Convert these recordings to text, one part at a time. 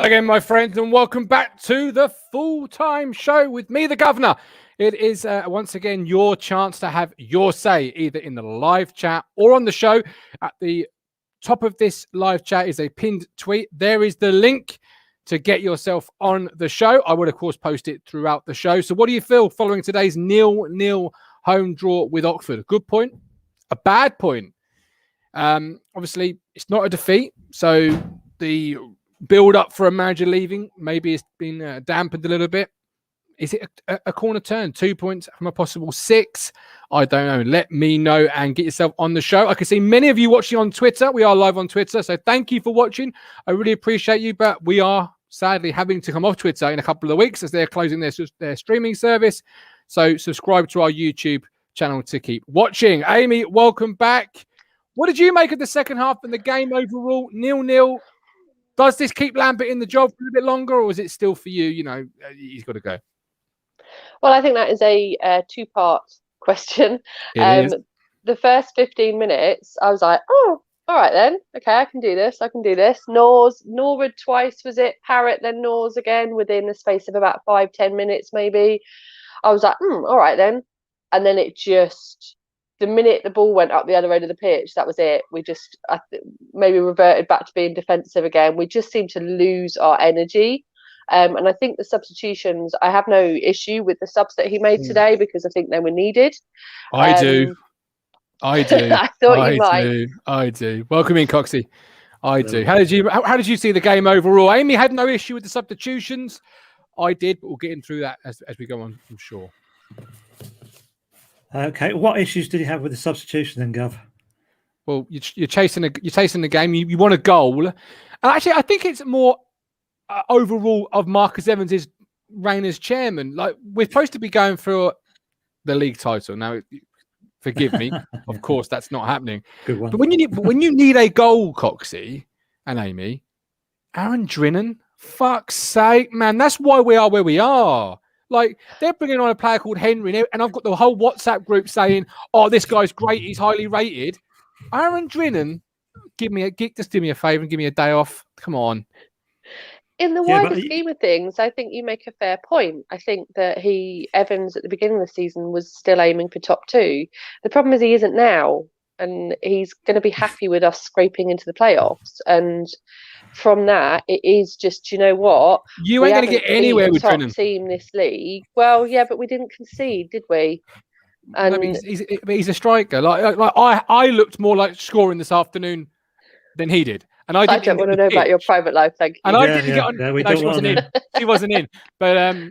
again, my friends, and welcome back to the full-time show with me, the Governor. It is once again your chance to have your say, either in the live chat or on the show. At the top of this live chat is a pinned tweet. There is the link to get yourself on the show. I would, of course, post it throughout the show. So what do you feel following today's 0-0 home draw with Oxford? A good point? A bad point? Obviously, it's not a defeat, so the build up for a manager leaving, maybe it's been dampened a little bit. Is it a corner turn? 2 points from a possible 6? I don't know. Let me know and get yourself on the show. I can see many of you watching on Twitter. We are live on Twitter, so thank you for watching. I really appreciate you, but we are sadly having to come off Twitter in a couple of weeks as they're closing their streaming service. So subscribe to our YouTube channel to keep watching. Amy, welcome back. What did you make of the second half and the game overall? 0-0. Does this keep Lambert in the job for a bit longer, or is it still for you? You know, he's got to go. Well, I think that is a two-part question. The first 15 minutes, I was like, oh, all right then. Okay, I can do this. Norwood twice, was it? Parrott, then Norwood again within the space of about 5-10 minutes maybe. I was like, all right then. And then it just... the minute the ball went up the other end of the pitch, that was it. We just maybe reverted back to being defensive again. We just seemed to lose our energy. And I think the substitutions, I have no issue with the subs that he made today because I think they were needed. I do. I thought you might. I do. Welcome in, Coxie. I do. How did you see the game overall? Amy had no issue with the substitutions. I did, but we'll get in through that as we go on, I'm sure. Okay, what issues did you have with the substitution then, Gov? Well, you're chasing the game. You want a goal, and actually, I think it's more overall of Marcus Evans' reign as chairman. Like, we're supposed to be going for the league title now. Forgive me, of course, that's not happening. Good one. But when you need a goal, Coxie and Amy, Aaron Drinan, fuck's sake, man, that's why we are where we are. Like, they're bringing on a player called Henry, and I've got the whole WhatsApp group saying, "Oh, this guy's great. He's highly rated." Aaron Drinan, just do me a favour and give me a day off. Come on. In the wider scheme of things, I think you make a fair point. I think that Evans at the beginning of the season was still aiming for top 2. The problem is he isn't now, and he's going to be happy with us scraping into the playoffs. And from that, it is just, you know what? You ain't going to get anywhere with Drinan. Top team this league. Well, yeah, but we didn't concede, did we? And no, but he's a striker. Like I looked more like scoring this afternoon than he did. And I don't want to know about your private life, thank you. And I didn't get on. No, she wasn't in. She wasn't in. But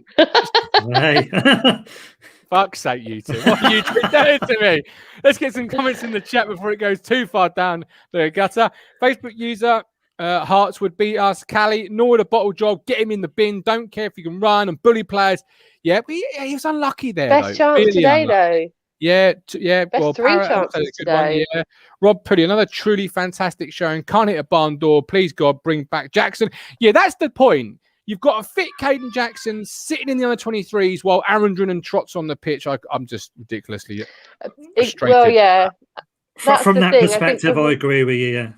fuck's sake, you two. What are you doing to me? Let's get some comments in the chat before it goes too far down the gutter. Facebook user Hearts would beat us. Callie, Norwood a bottle job. Get him in the bin. Don't care if you can run and bully players. Yeah, but he was unlucky there. Best chance really today, unlucky. Though. Yeah. Best well, 3 chances today. Yeah. Rob Purdy, another truly fantastic showing. Can't hit a barn door. Please, God, bring back Jackson. Yeah, that's the point. You've got a fit Caden Jackson sitting in the under 23s while Aaron Drinan trots on the pitch. I'm just ridiculously frustrated. Well, yeah. From that perspective, I agree with you, yeah.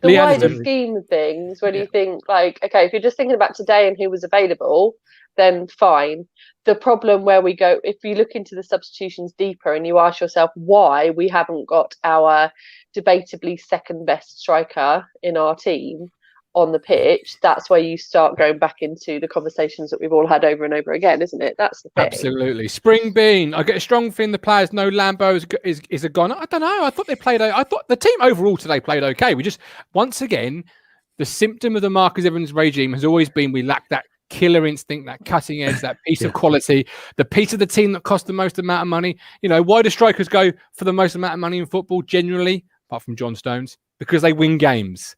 The wider scheme of things, when you think, like, okay, if you're just thinking about today and who was available, then fine. The problem where we go, if you look into the substitutions deeper and you ask yourself why we haven't got our debatably second best striker in our team on the pitch, that's where you start going back into the conversations that we've all had over and over again, isn't it? That's the thing. Absolutely. Spring Bean, I get a strong feeling the players know Lambo is a goner. I don't know. I thought the team overall today played okay. We just, once again, the symptom of the Marcus Evans regime has always been we lack that killer instinct, that cutting edge, that piece of quality, the piece of the team that costs the most amount of money. You know, why do strikers go for the most amount of money in football generally, apart from John Stones? Because they win games.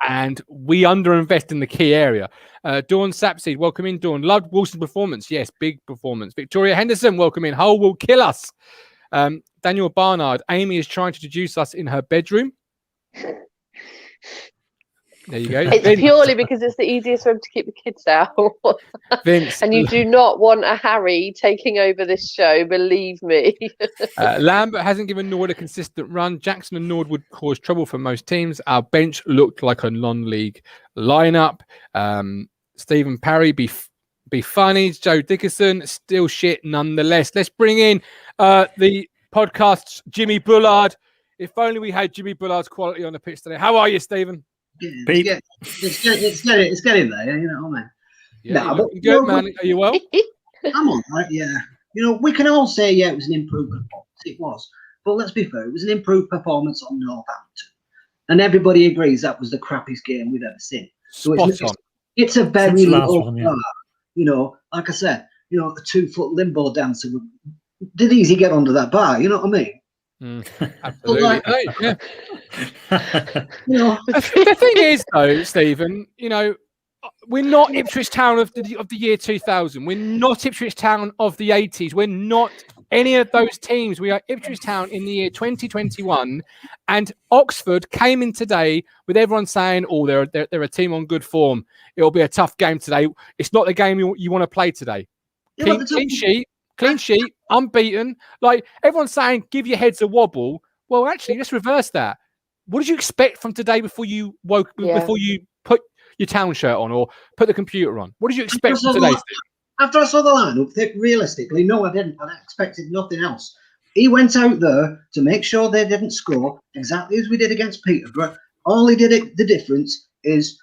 And we underinvest in the key area. Dawn Sapseed, welcome in, Dawn. Loved Wilson's performance. Yes, big performance. Victoria Henderson, welcome in. Hull will kill us. Daniel Barnard, Amy is trying to seduce us in her bedroom. There you go. It's Vince. purely because it's the easiest for him to keep the kids down. Vince. And you do not want a Harry taking over this show, believe me. Lambert hasn't given Nord a consistent run. Jackson and Nord would cause trouble for most teams. Our bench looked like a non-league lineup. Stephen Parry, be funny. Joe Dickerson, still shit nonetheless. Let's bring in the podcast's Jimmy Bullard. If only we had Jimmy Bullard's quality on the pitch today. How are you, Stephen? It's getting there, you know what I mean? Yeah, good, man. Are you well? I'm all right, yeah. You know, we can all say, yeah, it was an improved performance. It was. But let's be fair, it was an improved performance on Northampton. And everybody agrees that was the crappiest game we've ever seen. So it's a very low bar. You know, like I said, you know, a 2-foot limbo dancer did easy get under that bar, you know what I mean? Absolutely. You know, the thing is, though, Stephen, you know, we're not Ipswich Town of the year 2000. We're not Ipswich Town of the 80s. We're not any of those teams. We are Ipswich Town in the year 2021. And Oxford came in today with everyone saying, oh, they're a team on good form. It'll be a tough game today. It's not the game you want to play today. Clean sheet, unbeaten. Like everyone's saying, give your heads a wobble. Well, actually, let's reverse that. What did you expect from today before you before you put your Town shirt on or put the computer on? What did you expect from today, Steve? After I saw the lineup, realistically, no, I didn't. I expected nothing else. He went out there to make sure they didn't score exactly as we did against Peterborough. All he did, the difference is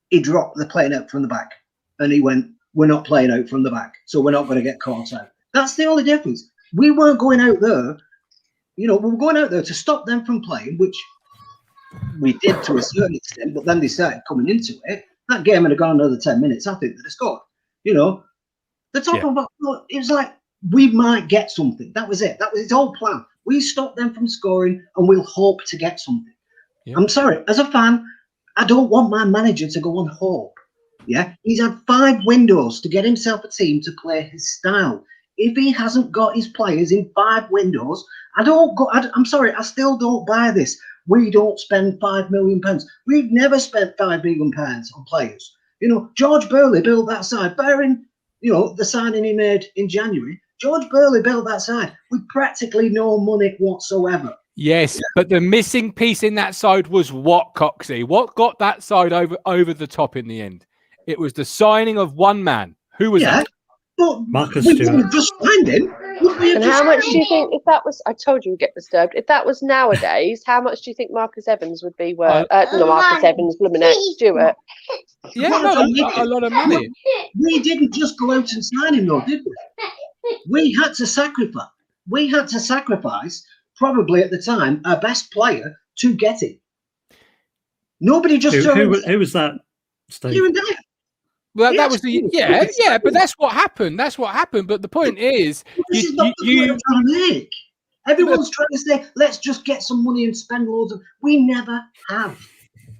he dropped the playing out from the back and he went, we're not playing out from the back, so we're not going to get caught out. That's the only difference. We weren't going out there, you know, we were going out there to stop them from playing, which we did to a certain extent, but then they started coming into it. That game had gone another 10 minutes. I think they'd have scored. You know, the top of it was like, we might get something. That was it. That was his whole plan. We stopped them from scoring and we'll hope to get something. Yeah. I'm sorry, as a fan, I don't want my manager to go on hope. Yeah, he's had 5 windows to get himself a team to play his style. If he hasn't got his players in 5 windows, I'm sorry, I still don't buy this. We don't spend £5 million. We've never spent £5 million on players. You know, George Burley built that side, bearing, you know, the signing he made in January. George Burley built that side with practically no money whatsoever. Yes, but the missing piece in that side was what, Coxie? What got that side over the top in the end? It was the signing of one man. Who was that? But Marcus we Stewart. didn't just find him. And how much do you think, if that was, I told you we'd get disturbed, if that was nowadays, how much do you think Marcus Evans would be worth? No, Marcus Evans, Blumenette, Stewart. Yeah, a lot of money. We didn't just go out and sign him, though, did we? We had to sacrifice. We had to sacrifice, probably at the time, our best player to get him. Nobody just who was that? Kieran Dyer. Well, that was but that's what happened. That's what happened. But the point is, this is not the point I'm trying to make. Everyone's trying to say, let's just get some money and spend loads of. We never have.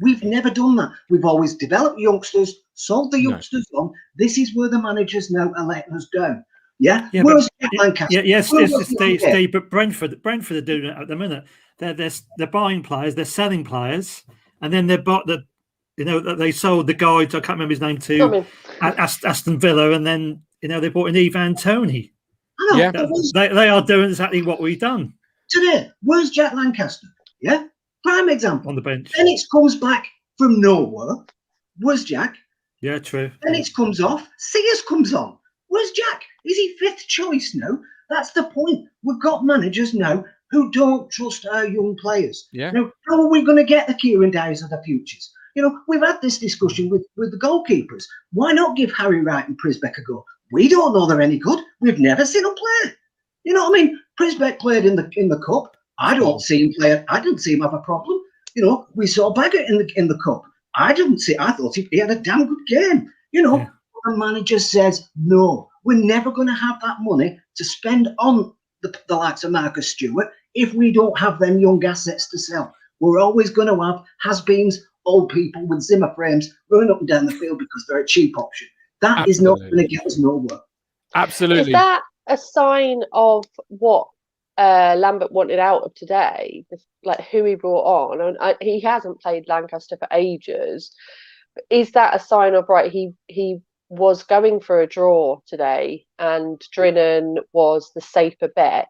We've never done that. We've always developed youngsters, sold the youngsters on. This is where the managers now are letting us down. Yeah. Where's Lancaster? Yes, Steve. But Brentford are doing it at the minute. They're buying players, they're selling players, and then they've bought the. You know, they sold the guy, I can't remember his name, to Aston Villa, and then, you know, they bought in Ivan Toney. Yeah. They are doing exactly what we've done. Today, where's Jack Lancaster? Yeah? Prime example. On the bench. Then comes back from nowhere. Where's Jack? Yeah, true. Then it comes off. Sears comes on. Where's Jack? Is he 5th choice now? That's the point. We've got managers now who don't trust our young players. Yeah. Now, how are we going to get the Kieran Dyers of the futures? You know, we've had this discussion with the goalkeepers. Why not give Harry Wright and Prisbeck a go? We don't know they're any good. We've never seen them play. You know what I mean? Prisbeck played in the cup. I don't see him play. I didn't see him have a problem. You know, we saw Baggett in the cup. I thought he had a damn good game. You know, the manager says no. We're never going to have that money to spend on the likes of Marcus Stewart if we don't have them young assets to sell. We're always going to have has-beens, old people with Zimmer frames running up and down the field because they're a cheap option. That is not going to get us nowhere. Absolutely. Is that a sign of what Lambert wanted out of today, like who he brought on, and he hasn't played Lancaster for ages. Is that a sign of, right, he was going for a draw today and Drinan was the safer bet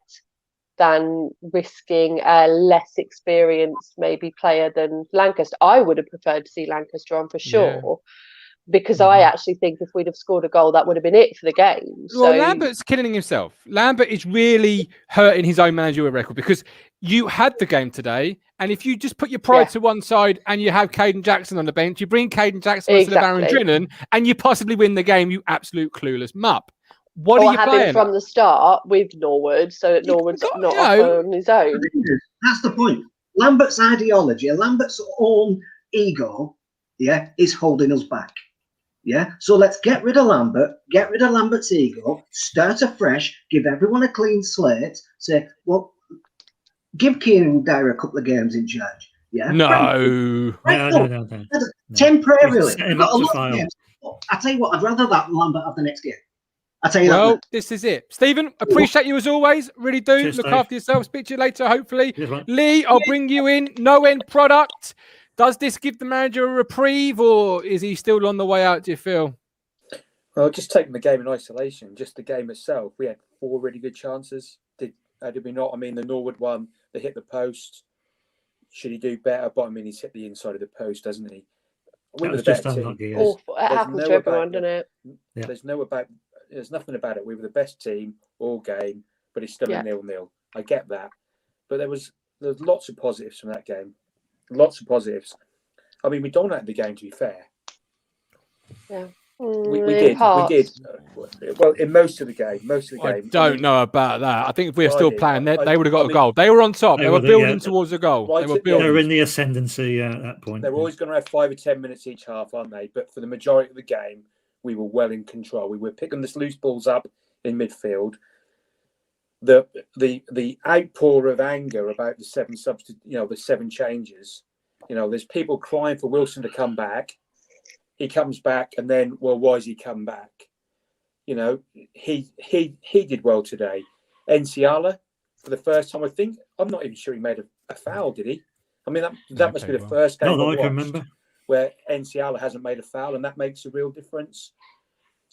than risking a less experienced maybe player than Lancaster? I would have preferred to see Lancaster on for sure, because I actually think if we'd have scored a goal, that would have been it for the game. Well, Lambert's killing himself. Lambert is really hurting his own managerial record, because you had the game today, and if you just put your pride to one side and you have Caden Jackson on the bench, you bring Caden Jackson instead of Aaron Drinan, and you possibly win the game, you absolute clueless mupp. What are you playing? Him from the start with Norwood, so that Norwood's not on his own. That's the point. Lambert's ideology, Lambert's own ego, is holding us back. Yeah, so let's get rid of Lambert, get rid of Lambert's ego, start afresh, give everyone a clean slate. Say, well, give Kieran Dyer a couple of games in charge. Yeah, no. Temporarily. I tell you what, I'd rather that Lambert have the next game. I tell you that. This is it. Stephen, appreciate you as always. Really do. Cheers, look after yourself. Speak to you later, hopefully. Cheers, Lee, I'll bring you in. No end product. Does this give the manager a reprieve, or is he still on the way out, do you feel? Well, just taking the game in isolation, just the game itself, we had 4 really good chances. Did we not? I mean, the Norwood one, they hit the post. Should he do better? But I mean, he's hit the inside of the post, hasn't he? We were the better team. It happens to everyone, doesn't it? Yeah. There's nothing about it. We were the best team all game, but it's still a 0-0. I get that. But there's lots of positives from that game. Lots of positives. I mean, we dominated the game, to be fair. Yeah. We did. Well, in most of the game. I don't know about that. I think if we were still playing, they would have got a goal. They were on top. They were building towards a goal. They were in the ascendancy at that point. They're always going to have 5 or 10 minutes each half, aren't they? But for the majority of the game, we were well in control. We were picking the loose balls up in midfield. The outpour of anger about the 7 the 7 changes. There's people crying for Wilson to come back. He comes back, and then, well, why has he come back? He did well today. Enciala, for the first time, I'm not even sure he made a foul, did he? I mean, that must be the first game I can remember where Enciala hasn't made a foul, and that makes a real difference.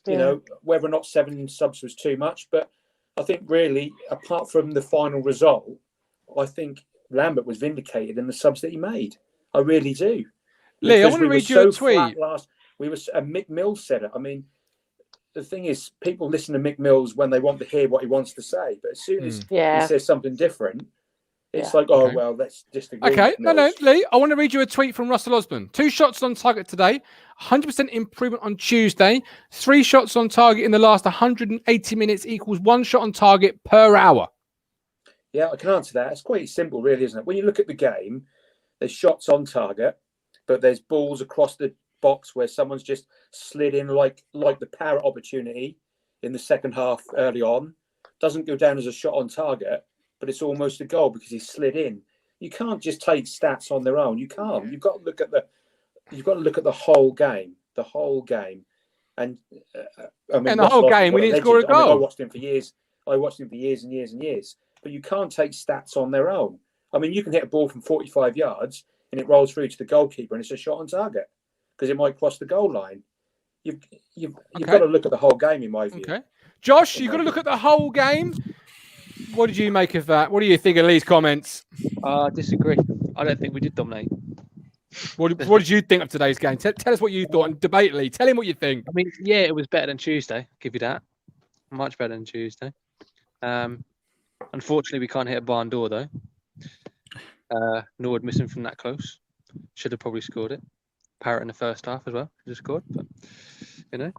Whether or not 7 subs was too much, but I think really, apart from the final result, I think Lambert was vindicated in the subs that he made. I really do. Lee, I want to read you a tweet. Mick Mills said it. I mean, the thing is, people listen to Mick Mills when they want to hear what he wants to say, but as soon as he says something different, it's like, well, let's just agree. Okay, no, Lee, I want to read you a tweet from Russell Osborne. 2 shots on target today, 100% improvement on Tuesday, 3 shots on target in the last 180 minutes equals 1 shot on target per hour. Yeah, I can answer that. It's quite simple, really, isn't it? When you look at the game, there's shots on target, but there's balls across the box where someone's just slid in like the Parrott opportunity in the second half early on. Doesn't go down as a shot on target, but it's almost a goal because he slid in. You can't just take stats on their own. You can't. You've got to look at the whole game. The whole game. And I mean, and the whole game, we didn't score a goal. I watched him for years. And years and years. But you can't take stats on their own. I mean, you can hit a ball from 45 yards and it rolls through to the goalkeeper and it's a shot on target because it might cross the goal line. You've got to look at the whole game, in my view. Okay, Josh, you've got to look at the whole game. What did you make of that? What do you think of Lee's comments? I disagree. I don't think we did dominate. What did you think of today's game? Tell us what you thought and debate, Lee. Tell him what you think. I mean, yeah, it was better than Tuesday. I'll give you that. Much better than Tuesday. Unfortunately, we can't hit a barn door, though. Norwood missing from that close. Should have probably scored it. Parrott in the first half as well. Just scored, but yeah,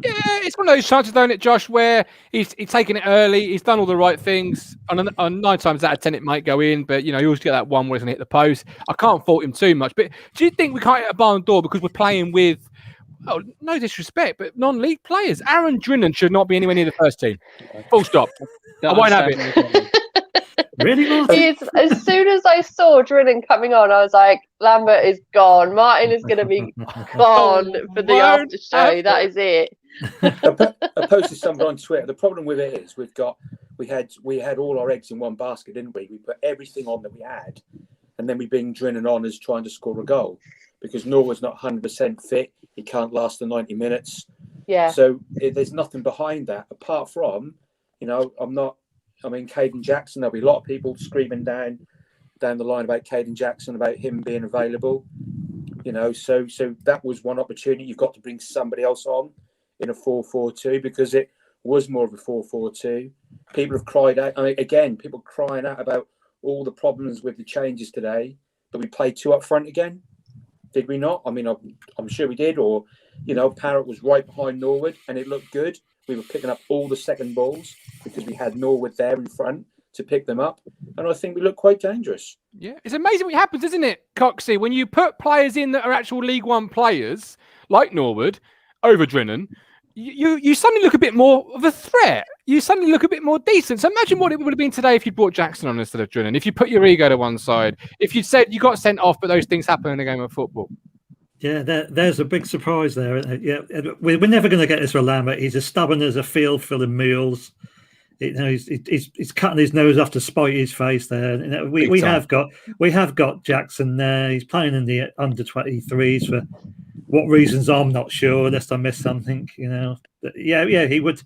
it's one of those chances, don't it, Josh, where he's taken it early. He's done all the right things. On 9 times out of 10, it might go in, but you always get that one where it's going to hit the post. I can't fault him too much. But do you think we can't hit a barn door because we're playing with? Oh, no disrespect, but non-league players. Aaron Drinan should not be anywhere near the first team. Full stop. I won't have it. Really, Martin? As soon as I saw Drinan coming on, I was like, Lambert is gone. Martin is going to be gone for the after show. That is it. I posted something on Twitter. The problem with it is we had all our eggs in one basket, didn't we? We put everything on that we had, and then we bring Drennan on as trying to score a goal because Norwood's not 100% fit. He can't last the 90 minutes. Yeah. So there's nothing behind that apart from, Caden Jackson. There'll be a lot of people screaming down the line about Caden Jackson, about him being available. So that was one opportunity. You've got to bring somebody else on in a 4-4-2 because it was more of a 4-4-2. People have cried out. People crying out about all the problems with the changes today. That we played 2 up front again. Did we not? I'm sure we did. Or, Parrott was right behind Norwood and it looked good. We were picking up all the second balls because we had Norwood there in front to pick them up. And I think we look quite dangerous. Yeah, it's amazing what happens, isn't it, Coxie? When you put players in that are actual League One players, like Norwood, over Drennan, you suddenly look a bit more of a threat. You suddenly look a bit more decent. So imagine what it would have been today if you brought Jackson on instead of Drennan, if you put your ego to one side, if you said you got sent off, but those things happen in a game of football. Yeah, there's a big surprise there. Yeah, we're never going to get this with Lambert. He's as stubborn as a field full of mules. He's cutting his nose off to spite his face there. We have got Jackson there. He's playing in the under 23s for what reasons I'm not sure. Unless I missed something, But yeah, he would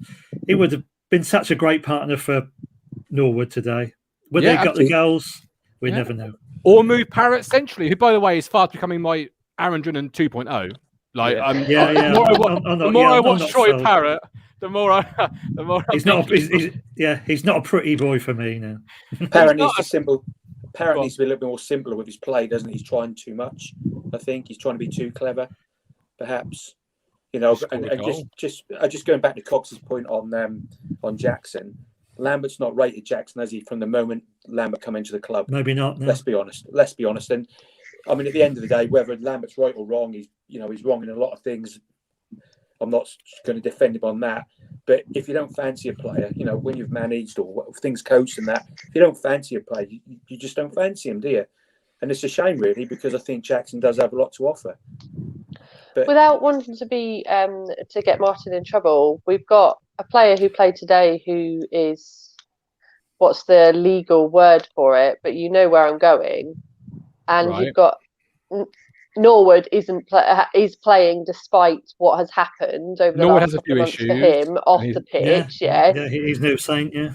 have been such a great partner for Norwood today. Would they got the goals? We never know. Or move Parrott centrally, who, by the way, is fast becoming my Aaron Drennan 2.0. The more I watch Troy Parrott, the more he's not a pretty boy for me now. Parrott needs to be a little bit more simpler with his play, doesn't he? He's trying too much. I think he's trying to be too clever, perhaps. Just going back to Cox's point on Jackson. Lambert's not rated Jackson, has he, from the moment Lambert come into the club? Maybe not. No. Let's be honest. And at the end of the day, whether Lambert's right or wrong, he's wrong in a lot of things. I'm not going to defend him on that. But if you don't fancy a player, when you've managed or things coached and that, if you don't fancy a player, you just don't fancy him, do you? And it's a shame, really, because I think Jackson does have a lot to offer. But without wanting to be to get Martin in trouble, we've got a player who played today who is, what's the legal word for it? But you know where I'm going. And right. You've got Norwood is playing despite what has happened over the last couple of months for him off the pitch. Yeah, he's no saint. Yeah.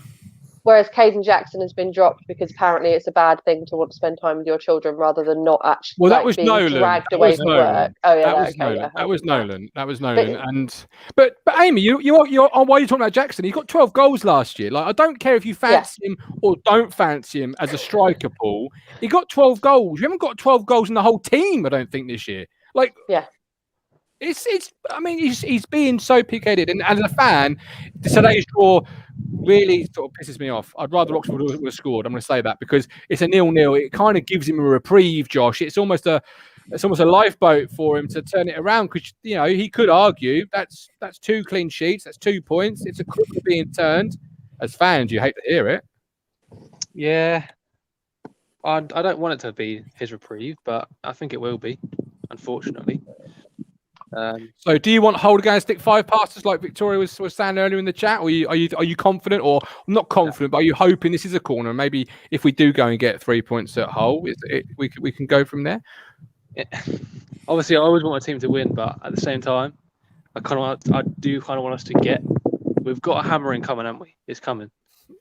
Whereas Caden Jackson has been dropped because apparently it's a bad thing to want to spend time with your children rather than not actually. Well, that was Nolan. Dragged away from work. Oh yeah, that was Nolan. But Amy, you why are you talking about Jackson? He got 12 goals last year. Like, I don't care if you fancy him or don't fancy him as a striker, Paul. He got 12 goals. You haven't got 12 goals in the whole team, I don't think, this year. Like, yeah. He's being so picated, and as a fan, today's draw really sort of pisses me off. I'd rather Oxford would have scored. I'm going to say that because it's a 0-0. It kind of gives him a reprieve, Josh. It's almost a lifeboat for him to turn it around because he could argue that's 2 clean sheets, that's 2 points. It's a crook being turned. As fans, you hate to hear it. Yeah, I don't want it to be his reprieve, but I think it will be, unfortunately. So do you want Holder stick 5 passes like Victoria was saying earlier in the chat, or are you confident, or not confident, but are you hoping this is a corner? Maybe if we do go and get 3 points at Hull, we can go from there. Yeah. Obviously, I always want my team to win, but at the same time, I do kind of want us to get. We've got a hammering coming, haven't we? It's coming,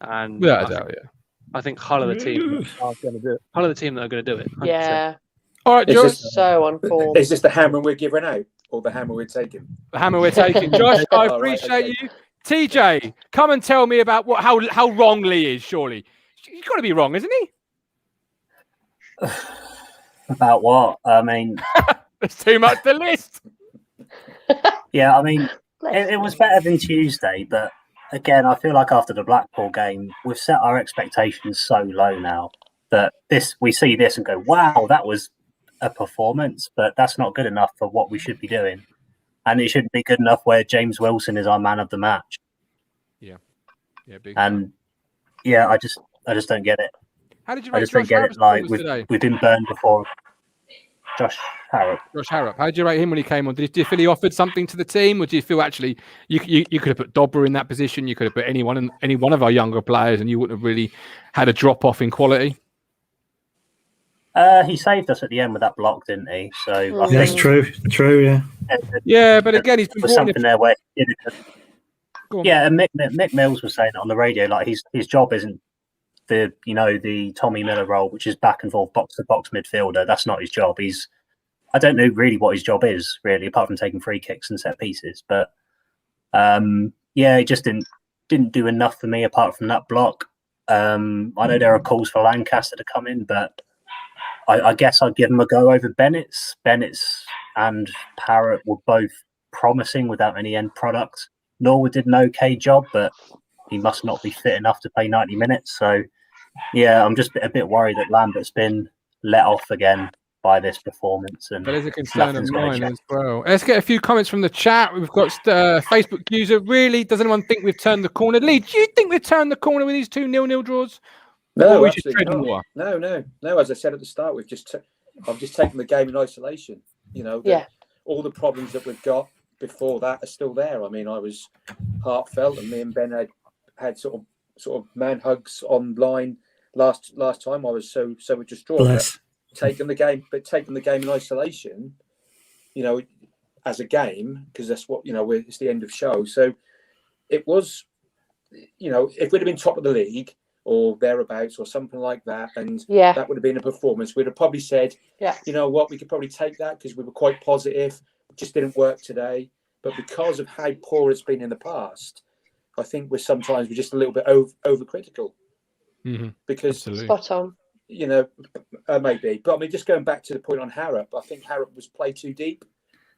and I think Hull are the team that are going to do it. Hull are the team that are going to do it. 100%. Yeah. All right, Josh. So on form. Is this the hammer we're giving out? Or the hammer we're taking? The hammer we're taking. Josh, I appreciate you. TJ, come and tell me about how wrong Lee is, surely. He's got to be wrong, isn't he? About what? There's too much to list. Yeah, it was better than Tuesday, but again, I feel like after the Blackpool game, we've set our expectations so low now that we see this and go, wow, that was a performance, but that's not good enough for what we should be doing, and it shouldn't be good enough where James Wilson is our man of the match. Big and I just don't get it. How did you? I just don't get it. Like we've been burned before. Josh Harrop. Josh Harrop. How do you rate him when he came on? Do you feel he offered something to the team, or do you feel actually you could have put Dobber in that position? You could have put any one of our younger players, and you wouldn't have really had a drop off in quality? He saved us at the end with that block, didn't he? So that's true. True, yeah. Yeah, but again, he's been something there where he did it. Yeah, and Mick Mills was saying it on the radio. Like his job isn't the Tommy Miller role, which is back and forth box to box midfielder. That's not his job. I don't know really what his job is really, apart from taking free kicks and set pieces. But he just didn't do enough for me apart from that block. I know there are calls for Lancaster to come in, but I guess I'd give him a go over Bennett's. Bennett's and Parrott were both promising without any end product. Norwood did an okay job, but he must not be fit enough to play 90 minutes. So, yeah, I'm just a bit worried that Lambert's been let off again by this performance. And that is a concern of mine as well. Let's get a few comments from the chat. We've got Facebook user. Really, does anyone think we've turned the corner? Lee, do you think we've turned the corner with these 2 0-0 draws? No, absolutely not. No. As I said at the start, I've just taken the game in isolation. All the problems that we've got before that are still there. I mean, I was heartfelt, and me and Ben had sort of man hugs online last time. I was so distraught. Taking the game in isolation, as a game, because that's what it's the end of show. So it was, if we'd have been top of the league or thereabouts or something like that, and that would have been a performance, we'd have probably said, you know what, we could probably take that because we were quite positive. It just didn't work today. But because of how poor it's been in the past, I think we're just a little bit overcritical. Mm-hmm. Because spot on. Maybe. But I mean, just going back to the point on Harrop, I think Harrop was played too deep.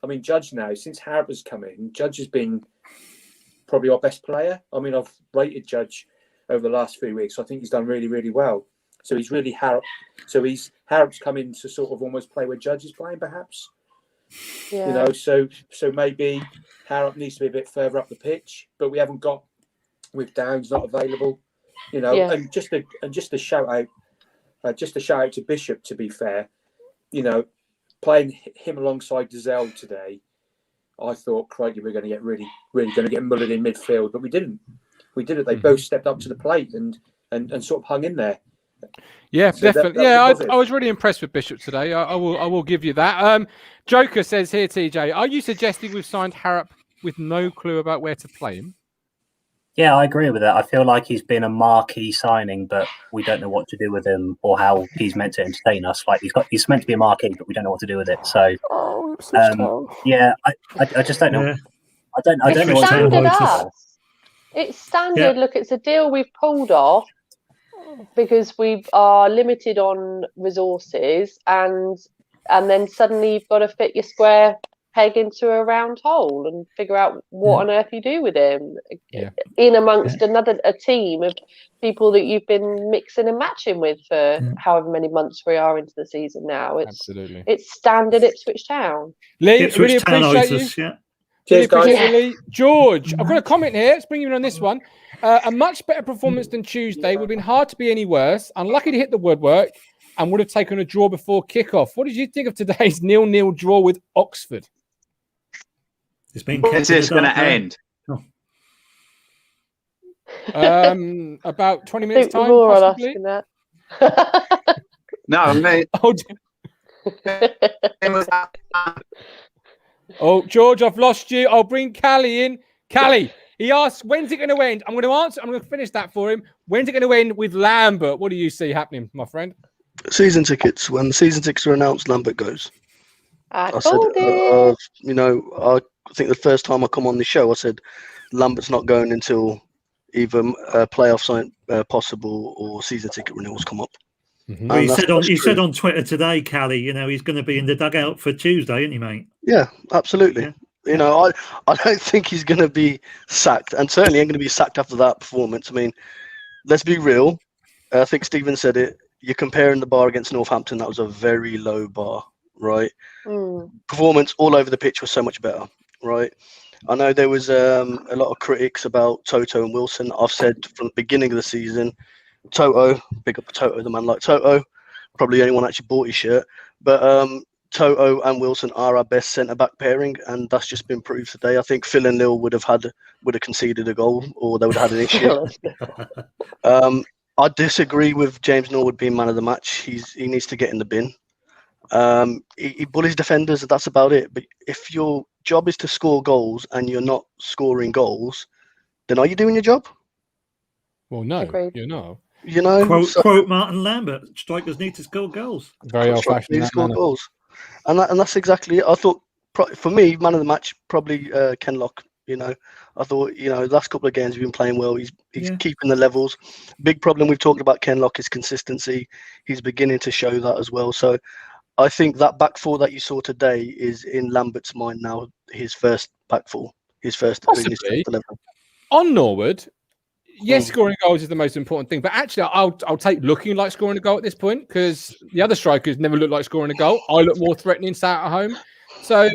I mean, Judge now, since Harrop has come in, Judge has been probably our best player. I mean, I've rated Judge over the last few weeks. I think he's done really, really well. So he's really Harrop. So Harrop's come in to sort of almost play where Judge is playing, perhaps. Yeah. So maybe Harrop needs to be a bit further up the pitch, but we haven't got with Downs not available. And just a shout out to Bishop, to be fair, playing him alongside Dazelle today, I thought, crikey, we're going to get really going to get mullered in midfield, but we didn't. They both stepped up to the plate and sort of hung in there. Yeah, so definitely. I was really impressed with Bishop today. I will give you that. Joker says here, TJ, are you suggesting we've signed Harrop with no clue about where to play him? Yeah, I agree with that. I feel like he's been a marquee signing, but we don't know what to do with him or how he's meant to entertain us. Like he's meant to be a marquee, but we don't know what to do with it. So, I just don't know. Yeah. I don't know what to do with it. It's standard. Look, it's a deal we've pulled off because we are limited on resources, and then suddenly you've got to fit your square peg into a round hole and figure out what on earth you do with him in amongst a team of people that you've been mixing and matching with for however many months we are into the season now. It's standard Ipswich Town. Lee, really appreciate you. Cheers, guys. George, I've got a comment here. Let's bring you in on this one. A much better performance than Tuesday. Would have been hard to be any worse. Unlucky to hit the woodwork and would have taken a draw before kickoff. What did you think of today's 0-0 draw with Oxford? Is this going to end? About 20 minutes time, possibly. No, mate. Oh, George, I've lost you. I'll bring Callie in. Callie, he asks, when's it going to end? I'm going to answer. I'm going to finish that for him. When's it going to end with Lambert? What do you see happening, my friend? Season tickets. When the season tickets are announced, Lambert goes. I think the first time I come on the show, I said Lambert's not going until either playoff sign possible or season ticket renewals come up. Mm-hmm. Well, he said on Twitter today, Callie, he's going to be in the dugout for Tuesday, isn't he, mate? Yeah, absolutely. Yeah. I don't think he's going to be sacked, and certainly ain't going to be sacked after that performance. I mean, let's be real. I think Stephen said it. You're comparing the bar against Northampton. That was a very low bar, right? Performance all over the pitch was so much better, right? I know there was a lot of critics about Toto and Wilson. I've said from the beginning of the season, Toto, big up Toto, the man like Toto, probably anyone actually bought his shirt. But Toto and Wilson are our best centre-back pairing, and that's just been proved today. I think Phil and Lil would have conceded a goal, or they would have had an issue. I disagree with James Norwood being man of the match. He needs to get in the bin. He bullies defenders, that's about it. But if your job is to score goals and you're not scoring goals, then are you doing your job? Well, no, Agreed. you're not. You know, quote Martin Lambert: "Strikers need to score goals." Very old-fashioned. Need to score goals, and that's exactly it. I thought for me, man of the match probably Kenlock. You know, I thought last couple of games he's been playing well. He's keeping the levels. Big problem we've talked about Kenlock is consistency. He's beginning to show that as well. So I think that back four that you saw today is in Lambert's mind now his first back four, his first. Possibly. On Norwood, yes, scoring goals is the most important thing. But actually, I'll take looking like scoring a goal at this point, because the other strikers never look like scoring a goal. I look more threatening sat at home. So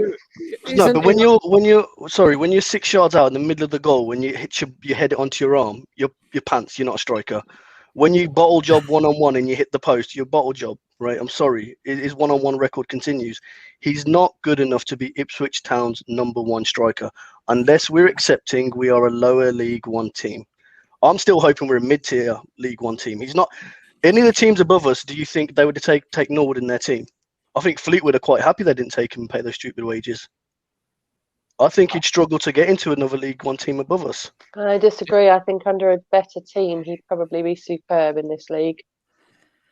no, but when you're 6 yards out in the middle of the goal, when you hit your head onto your arm, your pants, you're not a striker. When you bottle job 1-on-1 and you hit the post, you're bottle job, right? I'm sorry, his 1-on-1 record continues. He's not good enough to be Ipswich Town's #1 striker unless we're accepting we are a lower League One team. I'm still hoping we're a mid-tier League One team. He's not. Any of the teams above us, do you think they would take Norwood in their team? I think Fleetwood are quite happy they didn't take him and pay those stupid wages. I think he'd struggle to get into another League One team above us. I disagree. I think under a better team, he'd probably be superb in this league.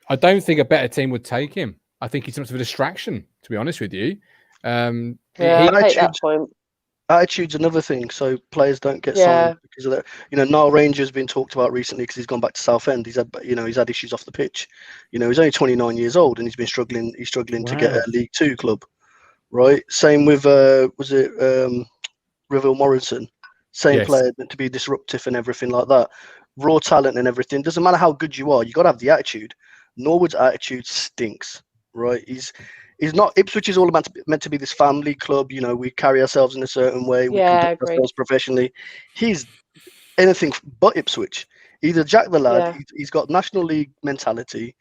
I don't think a better team would take him. I think he's somewhat of a distraction, to be honest with you. I take that point. Attitude's another thing, so players don't get signed because of that. Niall Ranger's been talked about recently because he's gone back to Southend. He's had issues off the pitch. He's only 29 years old and he's been struggling. He's struggling to get a League Two club, right? Same with Reveal Morrison. Same player meant to be disruptive and everything like that. Raw talent and everything. Doesn't matter how good you are, you got to have the attitude. Norwood's attitude stinks, right? He's not. Ipswich is all meant to be this family club. We carry ourselves in a certain way. We conduct ourselves professionally. He's anything but Ipswich. He's a Jack the lad. Yeah. He's got National League mentality.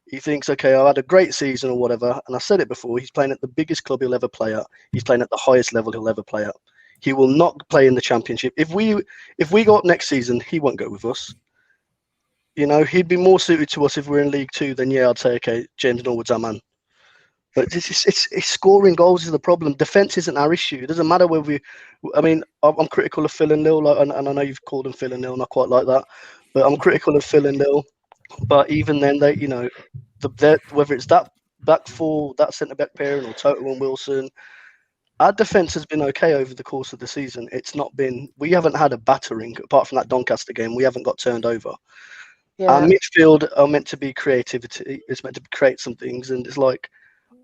He thinks, okay, I've had a great season or whatever. And I said it before. He's playing at the biggest club he'll ever play at. He's playing at the highest level he'll ever play at. He will not play in the Championship. If we go up next season, he won't go with us. He'd be more suited to us if we're in League Two. Then I'd say, okay, James Norwood's our man. But it's scoring goals is the problem. Defense isn't our issue. It doesn't matter whether I'm critical of Phil and Lil, and I know you've called them Phil and Lil, and I quite like that. But I'm critical of Phil and Lil. But even then, whether it's that back four, that centre back pairing, or Toto and Wilson, our defense has been okay over the course of the season. It's not been. We haven't had a battering apart from that Doncaster game. We haven't got turned over. Yeah. Our midfield are meant to be creativity. It's meant to create some things, and it's like.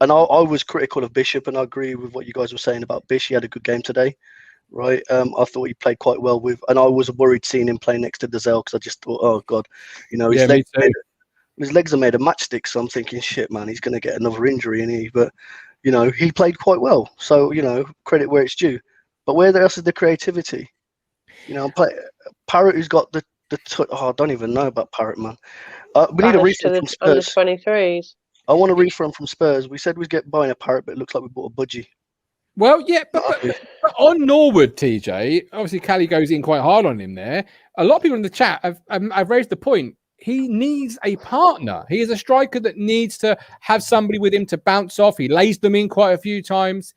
And I was critical of Bishop, and I agree with what you guys were saying about Bish. He had a good game today, right? I thought he played quite well and I was worried seeing him play next to Dazelle because I just thought, oh God, his legs are made of matchsticks. So I'm thinking, shit, man, he's going to get another injury, but he played quite well. So credit where it's due. But where else is the creativity? Parrott, who's got the I don't even know about Parrott, man. We need a refund from Spurs. Under 23s. I want a refund from Spurs. We said we'd get buying a Parrott, but it looks like we bought a budgie. Well, yeah, but on Norwood, TJ, obviously Callie goes in quite hard on him there. A lot of people in the chat have raised the point. He needs a partner. He is a striker that needs to have somebody with him to bounce off. He lays them in quite a few times.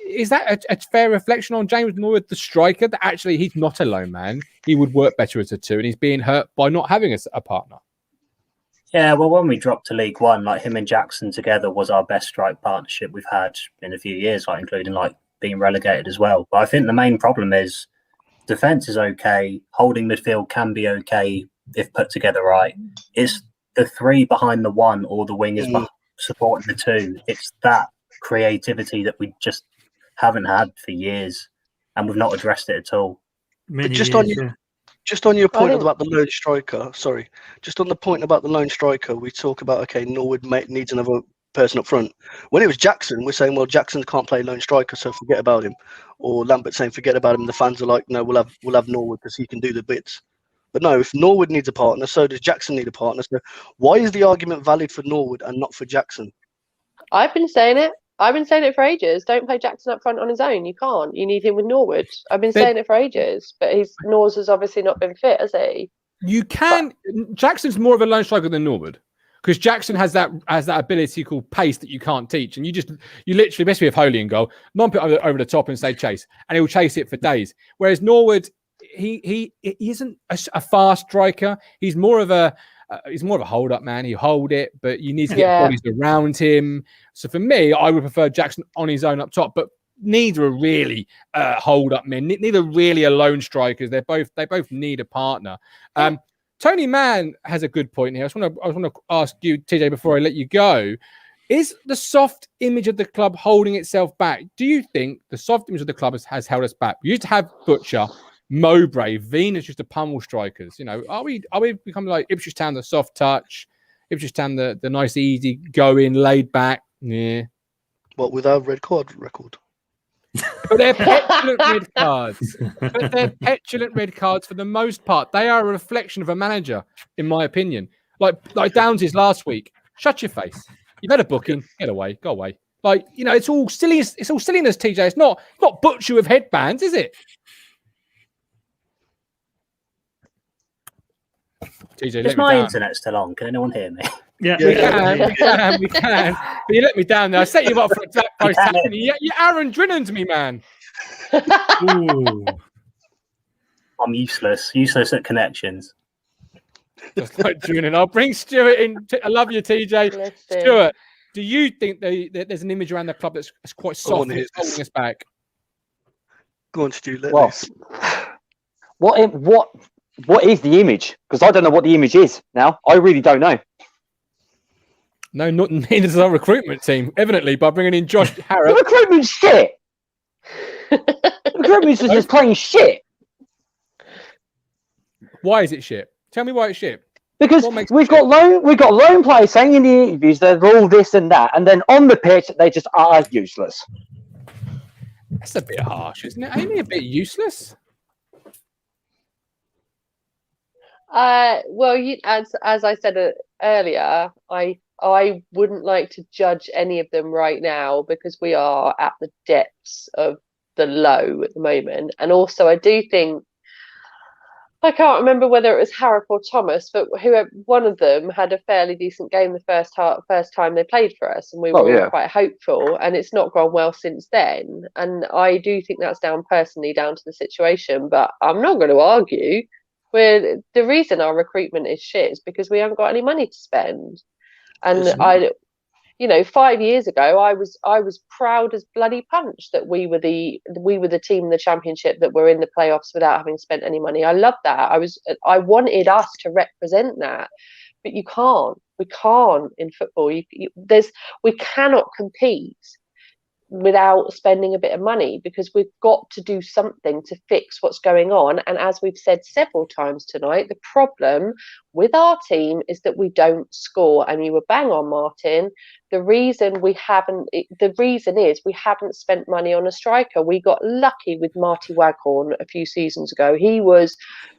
Is that a fair reflection on James Norwood, the striker, that actually he's not a lone man? He would work better as a two, and he's being hurt by not having a partner. Yeah, well, when we dropped to League One, him and Jackson together was our best strike partnership we've had in a few years, including being relegated as well. But I think the main problem is defence is okay, holding midfield can be okay if put together right. It's the three behind the one or the wingers supporting the two. It's that creativity that we just haven't had for years, and we've not addressed it at all. Just on your point about the lone striker, just on the point about the lone striker, we talk about, okay, Norwood needs another person up front. When it was Jackson, we're saying, well, Jackson can't play lone striker, so forget about him. Or Lambert saying, forget about him. The fans are like, no, we'll have Norwood because he can do the bits. But no, if Norwood needs a partner, so does Jackson need a partner. So why is the argument valid for Norwood and not for Jackson? I've been saying it. I've been saying it for ages. Don't play Jackson up front on his own. You can't. You need him with Norwood. I've been saying it for ages, but Norwood has obviously not been fit, has he? You can. But Jackson's more of a lone striker than Norwood, because Jackson has that ability called pace that you can't teach, and you literally, mess with Holy in goal, non put over the top and say chase, and he'll chase it for days. Whereas Norwood, he isn't a fast striker. He's more of a hold up man. He hold it, but you need to get bodies around him. So for me, I would prefer Jackson on his own up top, but neither are really hold up men. Neither really are lone strikers. They both need a partner. Tony Mann has a good point here. I just want to ask you, TJ, before I let you go. Is the soft image of the club holding itself back? Do you think the soft image of the club has held us back? We used to have Butcher, Mowbray, Venus used to pummel strikers. You know, are we becoming like Ipswich Town, the soft touch, Ipswich Town, the nice, easy going, laid back? Yeah. What, with our red card record? But they're petulant red cards. But they're petulant red cards for the most part. They are a reflection of a manager, in my opinion. Like Downs' last week. Shut your face. You've had a booking. Get away. Go away. Like, you know, it's all silliness. It's all silliness, TJ. It's not Butcher with headbands, is it? TJ, is my internet still on? Can anyone hear me? Yeah, we can. But you let me down there. I set you up for a black post. You Aaron Drinnan's me, man. Ooh. I'm useless at connections. Just like Drinnan. I'll bring Stuart in. I love you, TJ. Listen. Stuart, do you think there's an image around the club that's quite soft and holding us back? Go on, Stu. What is the image? Because I don't know what the image is now. I really don't know. No, neither does our recruitment team, evidently, by bringing in Josh Harrop. The recruitment's shit. The recruitment's just playing shit. Why is it shit? Tell me why it's shit. Because we've got lone players saying in the interviews they're all this and that, and then on the pitch they just are useless. That's a bit harsh, isn't it? Ain't he a bit useless? Well, as I said earlier, I wouldn't like to judge any of them right now because we are at the depths of the low at the moment. And also, I do think, I can't remember whether it was Harrop or Thomas, but one of them had a fairly decent game the first time they played for us, and we were all quite hopeful. And it's not gone well since then. And I do think that's down to the situation. But I'm not going to argue. The reason our recruitment is shit is because we haven't got any money to spend. And 5 years ago, I was proud as bloody punch that we were the team in the Championship that were in the playoffs without having spent any money. I loved that. I wanted us to represent that, but you can't. We can't in football. We cannot compete without spending a bit of money, because we've got to do something to fix what's going on. And as we've said several times tonight, the problem with our team is that we don't score. And you were bang on, Martin. The reason is we haven't spent money on a striker. We got lucky with Marty Waghorn a few seasons ago. He was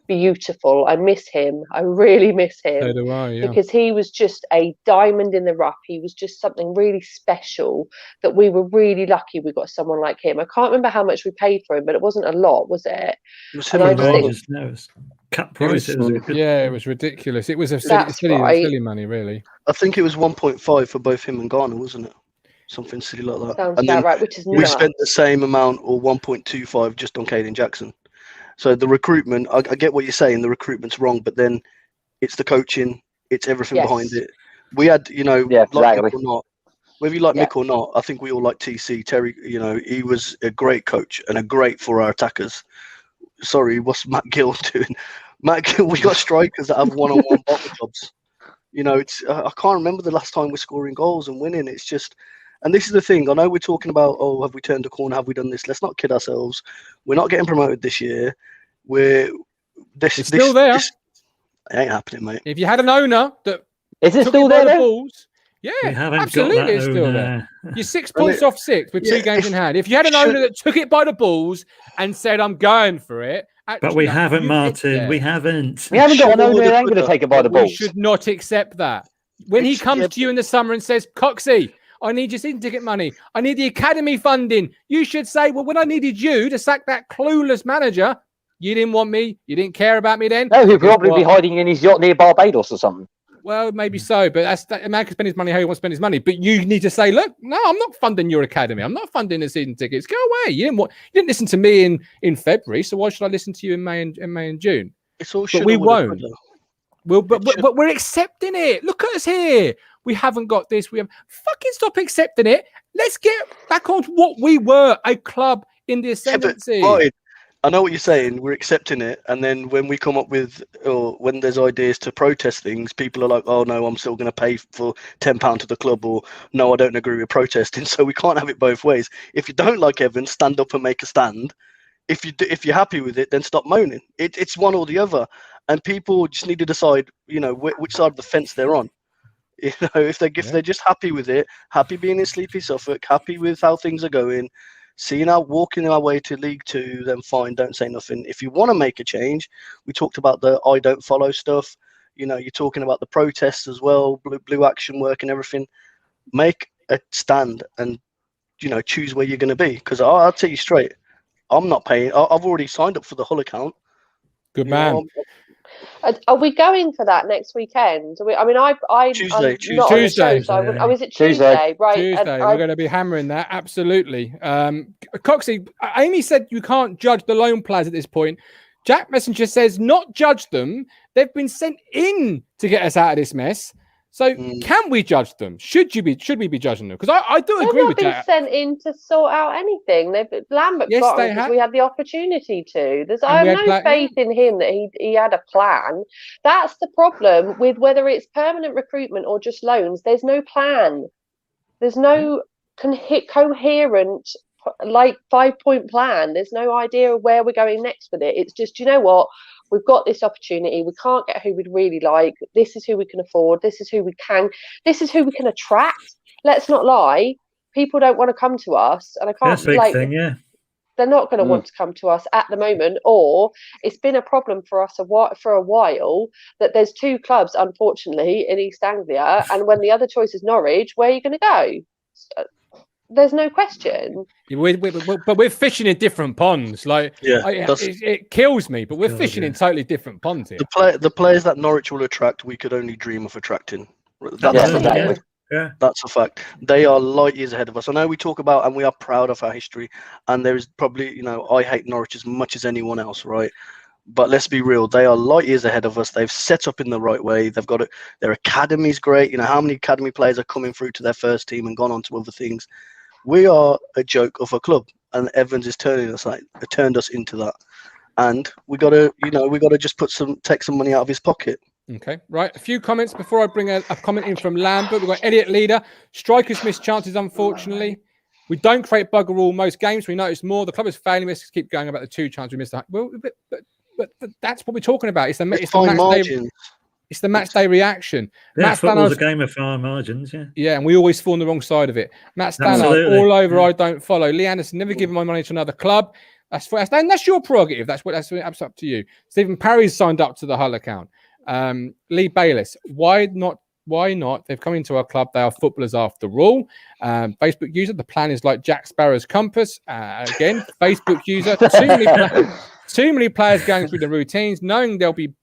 beautiful. I miss him. I really miss him. So do I, yeah. Because he was just a diamond in the rough. He was just something really special that we were really lucky we got someone like him. I can't remember how much we paid for him, but it wasn't a lot, was it? It was him and Rogers. No, it was cut price. It was ridiculous. It was silly money, really. I think it was 1.5 for both him and Garner, wasn't it? Something silly like that. Sounds about right, which is we spent the same amount, or 1.25, just on Caden Jackson. So the recruitment, I get what you're saying, the recruitment's wrong, but then it's the coaching, it's everything behind it. We had, like Mick or not, whether you like Mick or not, I think we all like TC. Terry, he was a great coach and a great for our attackers. Sorry, what's Matt Gill doing? Matt Gill, we got strikers that have one-on-one bottle jobs. I can't remember the last time we're scoring goals and winning. It's just, and this is the thing. I know we're talking about, have we turned a corner? Have we done this? Let's not kid ourselves. We're not getting promoted this year. It's still there. It ain't happening, mate. If you had an owner that is it still there? Balls, yeah, absolutely, it's still there. You're 6 points off 6 with 2 games in hand. If you had an owner that took it by the balls and said, "I'm going for it," but we haven't, Martin. We haven't. We haven't got an owner that ain't going to take it by the balls. We should not accept that. When he comes to you in the summer and says, "Coxie, I need your season ticket money. I need the academy funding. You should say, well, when I needed you to sack that clueless manager, you didn't want me. You didn't care about me then. No, he'd probably be hiding in his yacht near Barbados or something. Well, maybe so, but a man can spend his money how he wants to spend his money. But you need to say, look, no, I'm not funding your academy. I'm not funding the season tickets. Go away. You didn't listen to me in February, so why should I listen to you in May and June? It's all but we won't. But we're accepting it. Look at us here. We haven't got this. We have fucking stop accepting it. Let's get back on to what we were, a club in the ascendancy. I know what you're saying. We're accepting it, and then when we come up with, or when there's ideas to protest things, people are like, "Oh no, I'm still going to pay for £10 to the club," or "No, I don't agree with protesting." So we can't have it both ways. If you don't like Evans, stand up and make a stand. If you're happy with it, then stop moaning. It's one or the other, and people just need to decide, which side of the fence they're on. If they're just happy with it, happy being in Sleepy Suffolk, happy with how things are going. Walking our way to League Two, then fine, don't say nothing. If you want to make a change, we talked about the I don't follow stuff. You're talking about the protests as well, blue action work and everything. Make a stand and, choose where you're going to be. Because I'll tell you straight, I'm not paying. I've already signed up for the Hull account. Good man. Are we going for that next weekend? Tuesday. Tuesday. Is it Tuesday? Right. Tuesday. We're going to be hammering that. Absolutely. Coxie, Amy said you can't judge the loan players at this point. Jack Messenger says not judge them. They've been sent in to get us out of this mess. So can we judge them? Should we be judging them? Because I do agree with that. They've not been sent in to sort out anything. Lambert got them because we had the opportunity to. I have no faith in him that he had a plan. That's the problem with whether it's permanent recruitment or just loans. There's no plan. There's no coherent 5-point plan. There's no idea of where we're going next with it. It's just, what? We've got this opportunity. We can't get who we'd really like. This is who we can afford. This is who we can attract. Let's not lie. People don't want to come to us. And I can't That's a big thing, yeah. They're not going to want to come to us at the moment, or it's been a problem for us for a while that there's 2 clubs, unfortunately, in East Anglia. And when the other choice is Norwich, where are you going to go? There's no question. But we're fishing in different ponds. It kills me, but we're fishing in totally different ponds here. The players that Norwich will attract, we could only dream of attracting. That's a fact. They are light years ahead of us. I know we talk about, and we are proud of our history, and there is probably, I hate Norwich as much as anyone else, right? But let's be real, they are light years ahead of us. They've set up in the right way. They've got their academy's great. How many academy players are coming through to their first team and gone on to other things? We are a joke of a club, and Evans is turned us into that. And we gotta just take some money out of his pocket. Okay, right. A few comments before I bring a comment in from Lambert. We've got Elliot Leader. Strikers miss chances, unfortunately. We don't create bugger all most games. We notice more. The club is failing. Let's keep going about the 2 chances we missed. Well, but that's what we're talking about. It's the match day reaction. Yeah, football's a game of fine margins, yeah. Yeah, and we always fall on the wrong side of it. Matt Stannard, all over, I don't follow. Lee Anderson, never given my money to another club. That's your prerogative. That's up to you. Stephen Parry's signed up to the Hull account. Lee Bayliss, why not? They've come into our club. They are footballers after all. Facebook user, the plan is like Jack Sparrow's compass. Again, Facebook user, too many players going through the routines, knowing they'll be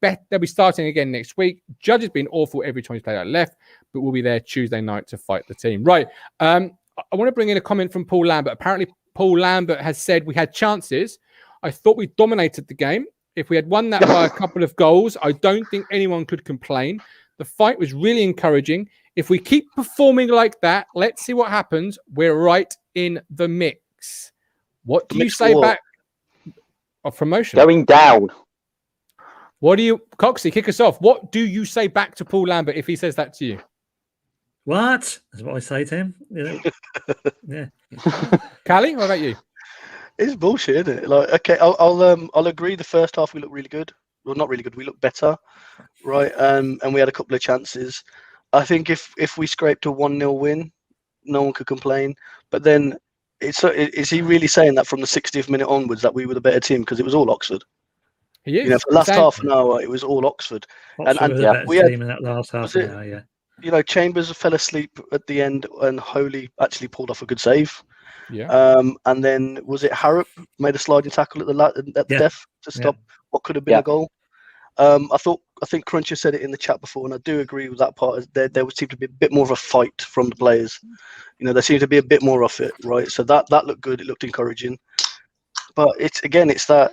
starting again next week. Judge has been awful every time he's played out left, but we'll be there Tuesday night to fight the team. Right. I want to bring in a comment from Paul Lambert. Apparently, Paul Lambert has said we had chances. I thought we dominated the game. If we had won that by a couple of goals, I don't think anyone could complain. The fight was really encouraging. If we keep performing like that, let's see what happens. We're right in the mix. What do you say back? Of promotion going down. What do you, Coxie, kick us off? What do you say back to Paul Lambert if he says that to you? What? That's what I say to him. Yeah. Callie, what about you? It's bullshit, isn't it? Okay, I'll agree. The first half we looked really good. Well, not really good. We looked better, right? And we had a couple of chances. I think if we scraped a 1-0 win, no one could complain. But then, is he really saying that from the 60th minute onwards that we were the better team? Because it was all Oxford. He is. For the last half an hour, it was all Oxford. We had team in that last half an hour, yeah. Chambers fell asleep at the end and Holy actually pulled off a good save. Yeah. And then was it Harrop made a sliding tackle at the death to stop what could have been a goal. I think Cruncher said it in the chat before, and I do agree with that part. There would seem to be a bit more of a fight from the players. There seemed to be a bit more of it, right? So that looked good. It looked encouraging. But it's that,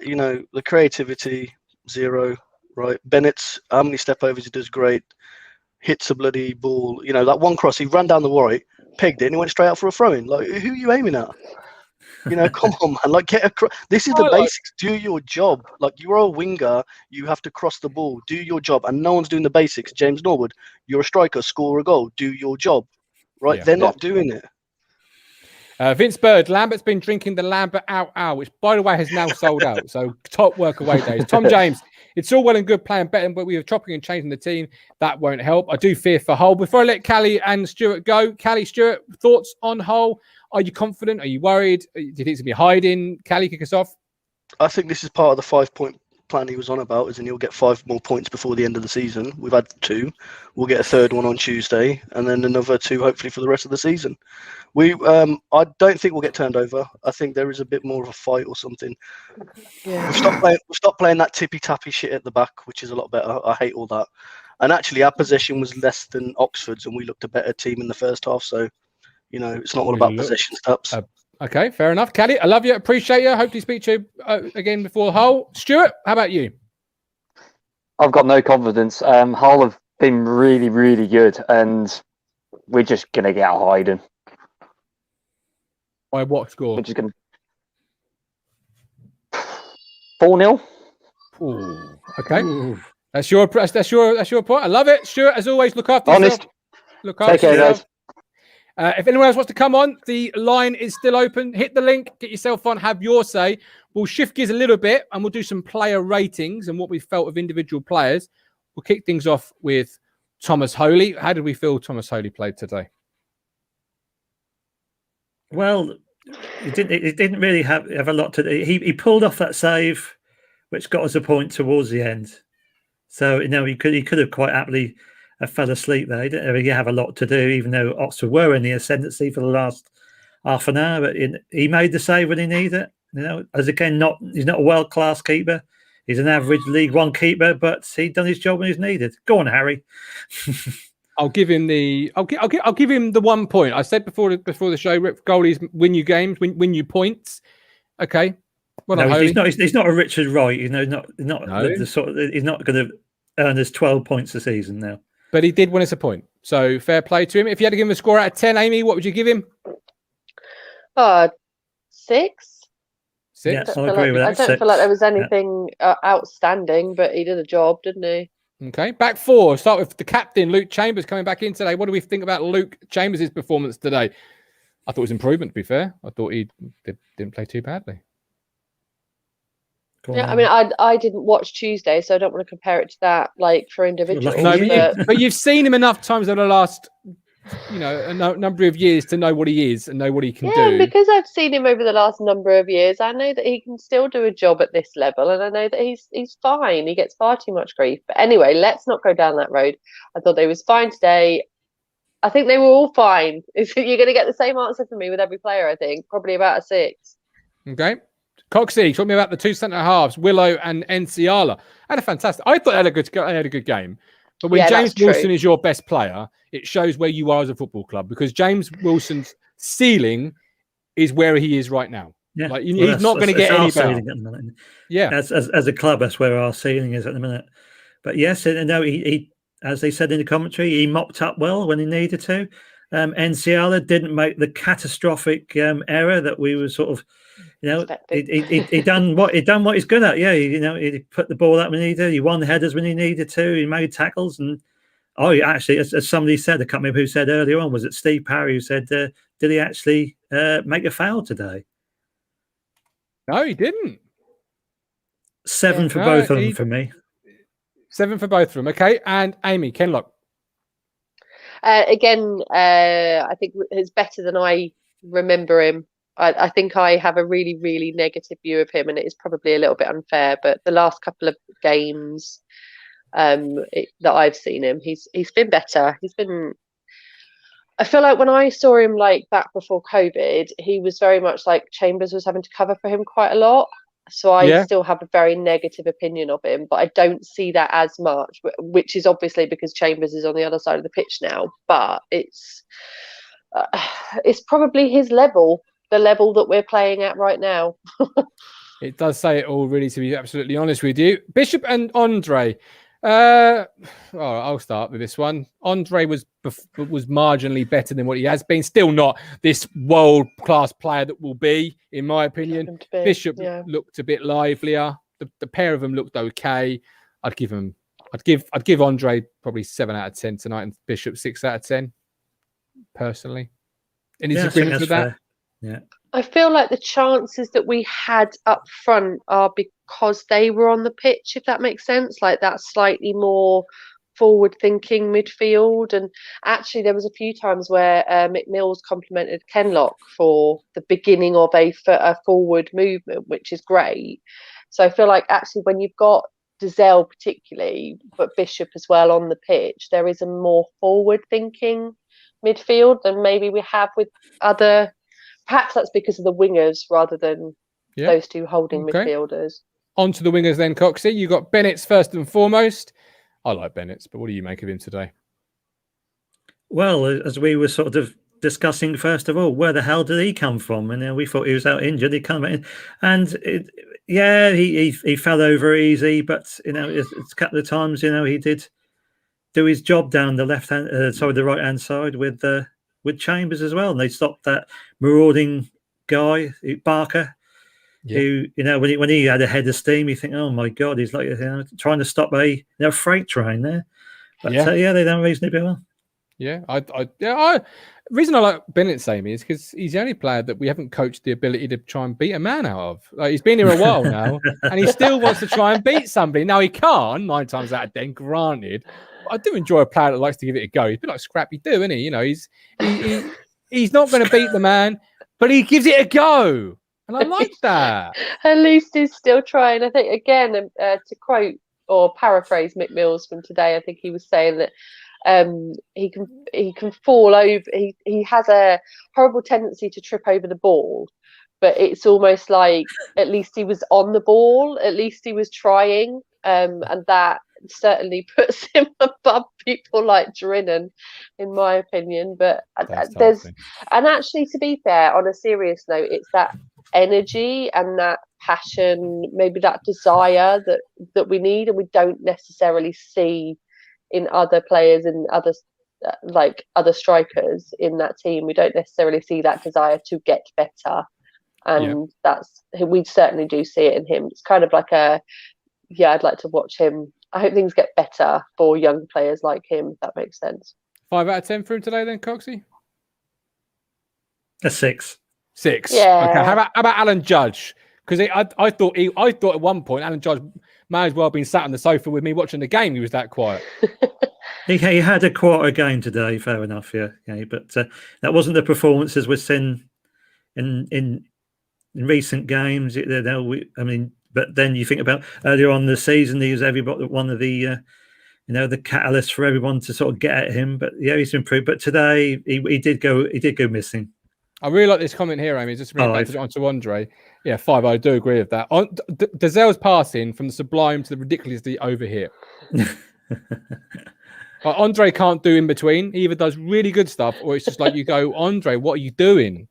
the creativity, zero, right? Bennett's, how many step overs he does, great. Hits a bloody ball. That one cross, he ran down the right, pegged it, and he went straight out for a throw-in. Like, who are you aiming at? Come on, man. Like, get across. This is the basics. Do your job. Like, you're a winger. You have to cross the ball. Do your job. And no one's doing the basics. James Norwood, you're a striker. Score a goal. Do your job. Right? They're not doing it. Vince Bird, Lambert's been drinking the Lambert out, which, by the way, has now sold out. So, top work away days. Tom James, it's all well and good playing better, but we are chopping and changing the team. That won't help. I do fear for Hull. Before I let Callie and Stuart go, Callie, Stuart, thoughts on Hull? Are you confident? Are you worried? Do you think it's going to be hiding? Callie, kick us off. I think this is part of the 5-point plan he was on about, as in he'll get 5 more points before the end of the season. We've had 2. We'll get a third one on Tuesday, and then another 2 hopefully for the rest of the season. I don't think we'll get turned over. I think there is a bit more of a fight or something. Yeah. We've stopped playing that tippy-tappy shit at the back, which is a lot better. I hate all that. And actually, our possession was less than Oxford's, and we looked a better team in the first half. So, it's not all about possession stats. Okay, fair enough. Callie, I love you. Appreciate you. Hope to speak to you again before Hull. Stuart, how about you? I've got no confidence. Hull have been really, really good, and we're just going to get a hiding. By what score? We're just going to 4-0. Ooh, okay. Ooh. That's your point. I love it. Stuart, as always, look after yourself. Look after yourself. Guys. If anyone else wants to come on, the line is still open. Hit the link, get yourself on, have your say. We'll shift gears a little bit and we'll do some player ratings and what we felt of individual players. We'll kick things off with Thomas Holy. How did we feel Thomas Holy played today? Well, he didn't really have a lot to do. He pulled off that save, which got us a point towards the end. So, he could have quite happily fell asleep there. He didn't really have a lot to do, even though Oxford were in the ascendancy for the last half an hour. But he made the save when he needed it. As again, he's not a world-class keeper. He's an average League One keeper, but he'd done his job when he's needed. Go on, Harry. I'll give him the 1 point. I said before the show, goalies win you games, win you points. Okay. Well, no, he's not a Richard Wright. He's not the sort of, he's not going to earn us 12 points a season now. But he did win us a point. So fair play to him. If you had to give him a score out of 10, Amy, what would you give him? 6. Yes, I agree with that. I don't feel like there was anything outstanding, but he did a job, didn't he? Okay, back 4. Start with the captain, Luke Chambers, coming back in today. What do we think about Luke Chambers' performance today? I thought it was improvement, to be fair. I thought he didn't play too badly. Yeah, I mean, I didn't watch Tuesday, so I don't want to compare it to that, like, for individuals. No, but you've seen him enough times over the last, a number of years to know what he is and know what he can do. Yeah, because I've seen him over the last number of years, I know that he can still do a job at this level, and I know that he's fine. He gets far too much grief. But anyway, let's not go down that road. I thought they was fine today. I think they were all fine. You're going to get the same answer from me with every player, I think. Probably about a 6. Okay. Coxie, talk me about the 2 centre halves, Willow and Enciala. I thought they had a good game. But when James Wilson is your best player, it shows where you are as a football club, because James Wilson's ceiling is where he is right now. Yeah. Like, he's not going to get any better. Yeah. As a club, that's where our ceiling is at the minute. But yes, he as they said in the commentary, he mopped up well when he needed to. Enciala didn't make the catastrophic error that we were sort of, he done what he's good at. Yeah, he put the ball up when he needed. He won headers when he needed to. He made tackles, and actually, as somebody said, I can't remember who said earlier on, was it Steve Parry who said, did he actually make a foul today? No, he didn't. 7 for both of them for me. 7 for both of them. Okay, and Amy Kenlock. Again, I think it's better than I remember him. I think I have a really, really negative view of him, and it is probably a little bit unfair. But the last couple of games, that I've seen him. He's been better. I feel like when I saw him like back before COVID, he was very much like Chambers was having to cover for him quite a lot. So I still have a very negative opinion of him, but I don't see that as much, which is obviously because Chambers is on the other side of the pitch now. But it's probably his level, the level that we're playing at right now. It does say it all, really, to be absolutely honest with you. Bishop and Andre. I'll start with this one. Andre was marginally better than what he has been. Still not this world-class player that will be, in my opinion. Bishop looked a bit livelier. The pair of them looked okay. I'd give Andre probably 7 out of 10 tonight, and Bishop 6 out of 10. Personally, any agreement with that? Yeah. I feel like the chances that we had up front are because they were on the pitch, if that makes sense. Like that slightly more forward-thinking midfield. And actually, there was a few times where McMills complimented Kenlock for the beginning of a forward movement, which is great. So I feel like actually when you've got Dizelle particularly, but Bishop as well on the pitch, there is a more forward-thinking midfield than maybe we have with other. Perhaps that's because of the wingers rather than those two holding midfielders. On to the wingers then, Coxie. You got Bennett's first and foremost. I like Bennett's, but what do you make of him today? Well, as we were sort of discussing, first of all, where the hell did he come from? And we thought he was out injured. He come in, and he fell over easy, but it's a couple of times, he did do his job down the the right hand side with Chambers as well, and they stopped that marauding guy Barker, who when he had a head of steam, you think, oh my god, he's like trying to stop a freight train there. But they done reasonably well. The reason I like Bennett, Sammy, is because he's the only player that we haven't coached the ability to try and beat a man out of. Like, he's been here a while now, and he still wants to try and beat somebody. Now he can't 9 times out of 10, granted. I do enjoy a player that likes to give it a go. He's a bit like Scrappy Doo, isn't he? He's not going to beat the man, but he gives it a go. And I like that. At least he's still trying. I think, again, to quote or paraphrase Mick Mills from today, I think he was saying that he can fall over. He has a horrible tendency to trip over the ball, but it's almost like at least he was on the ball. At least he was trying. And that certainly puts him above people like Drinnan, in my opinion. But and actually, to be fair, on a serious note, it's that energy and that passion, maybe that desire that we need, and we don't necessarily see in other players and other strikers in that team. We don't necessarily see that desire to get better, and we certainly do see it in him. It's kind of like I'd like to watch him. I hope things get better for young players like him, if that makes sense. 5 out of 10 for him today then, Coxie? A 6. 6. Yeah. Okay. How about Alan Judge? Because I thought at one point Alan Judge may as well have been sat on the sofa with me watching the game. He was that quiet. He had a quarter game today, fair enough, but that wasn't the performances we've seen in recent games. But then you think about earlier on in the season, he was one of the the catalysts for everyone to sort of get at him. But he's improved. But today he did go missing. I really like this comment here, Amy. Just to bring it back onto Andre. Yeah, 5. I do agree with that. Dazelle's passing from the sublime to the ridiculously over here. Andre can't do in between. He either does really good stuff, or it's just like you go, Andre, what are you doing?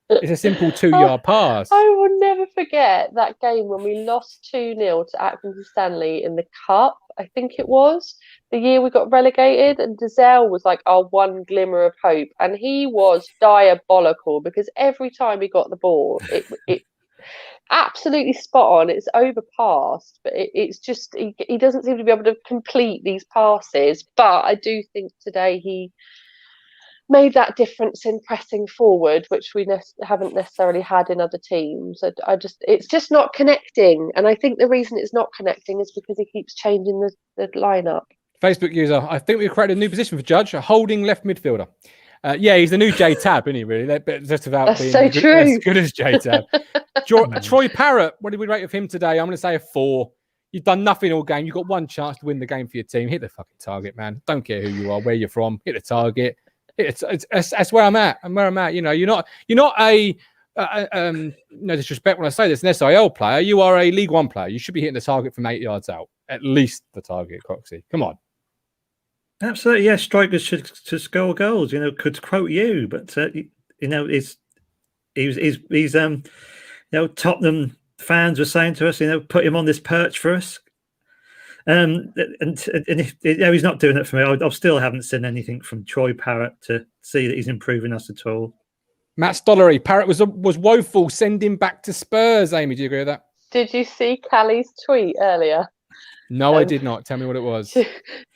It's a simple 2-yard pass. I will never forget that game when we lost 2-0 to Accrington Stanley in the Cup. I think it was the year we got relegated, and Dizelle was like our one glimmer of hope, and he was diabolical because every time he got the ball, it absolutely spot on. It's overpassed, but it's just he doesn't seem to be able to complete these passes. But I do think today he made that difference in pressing forward, which we haven't necessarily had in other teams. It's just not connecting, and I think the reason it's not connecting is because he keeps changing the lineup. Facebook user, I think we've created a new position for Judge, a holding left midfielder. He's the new J-Tab, isn't he, really? Just about That's being so true. as good as J-Tab. Troy Parrott, what did we rate of him today? I'm going to say a 4. You've done nothing all game. You've got one chance to win the game for your team. Hit the fucking target, man. Don't care who you are, where you're from. Hit the target. That's where I'm at. And where I'm at. You know, you're not a no disrespect when I say this, an SIL player. You are a League One player. You should be hitting the target from 8 yards out. At least the target, Coxie. Come on. Absolutely, yeah. Strikers should score goals. You know, could quote you, but you know, he's you know, Tottenham fans were saying to us, you know, put him on this perch for us. And if, you know, he's not doing it for me. I still haven't seen anything from Troy Parrott to see that he's improving us at all. Matt Stollery, Parrott was woeful. Send him back to Spurs. Amy, do you agree with that? Did you see Callie's tweet earlier? No, I did not. Tell me what it was.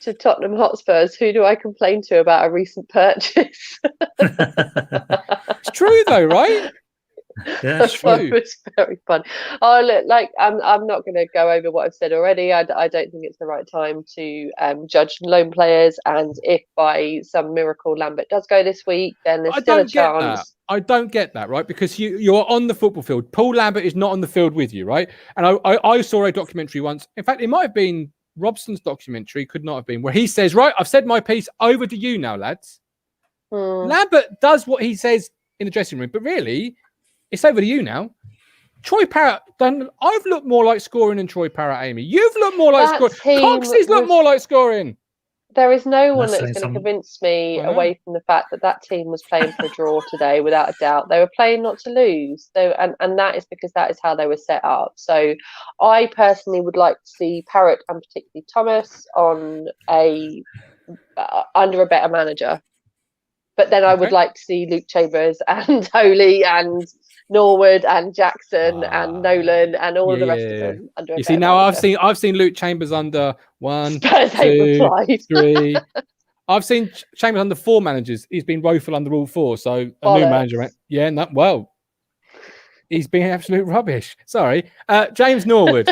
To Tottenham Hotspurs, who do I complain to about a recent purchase? It's true though, right? Yeah, it's true. It was very fun. Oh, look, like I'm not going to go over what I've said already. I don't think it's the right time to judge loan players. And if by some miracle Lambert does go this week, then there's still a chance. I don't get that, right? Because you're on the football field. Paul Lambert is not on the field with you, right? And I saw a documentary once. In fact, it might have been Robson's documentary, could not have been, where he says, right, I've said my piece, over to you now, lads. Lambert does what he says in the dressing room, but really, it's over to you now. Troy Parrott I've looked more like scoring than Troy Parrott, Amy. You've looked more like scoring. Coxie's looked more like scoring. There is no one that's going to convince me away from the fact that team was playing for a draw today, without a doubt. They were playing not to lose, and that is because that is how they were set up. So I personally would like to see Parrott and particularly Thomas on under a better manager. But then I would like to see Luke Chambers and Holy and Norwood and Jackson and Nolan and all of the rest of them under. You see, now manager. I've seen Luke Chambers under 1, 2, 3. I've seen Chambers under 4 managers. He's been woeful under all 4. So a new manager, he's been absolute rubbish. Sorry, James Norwood.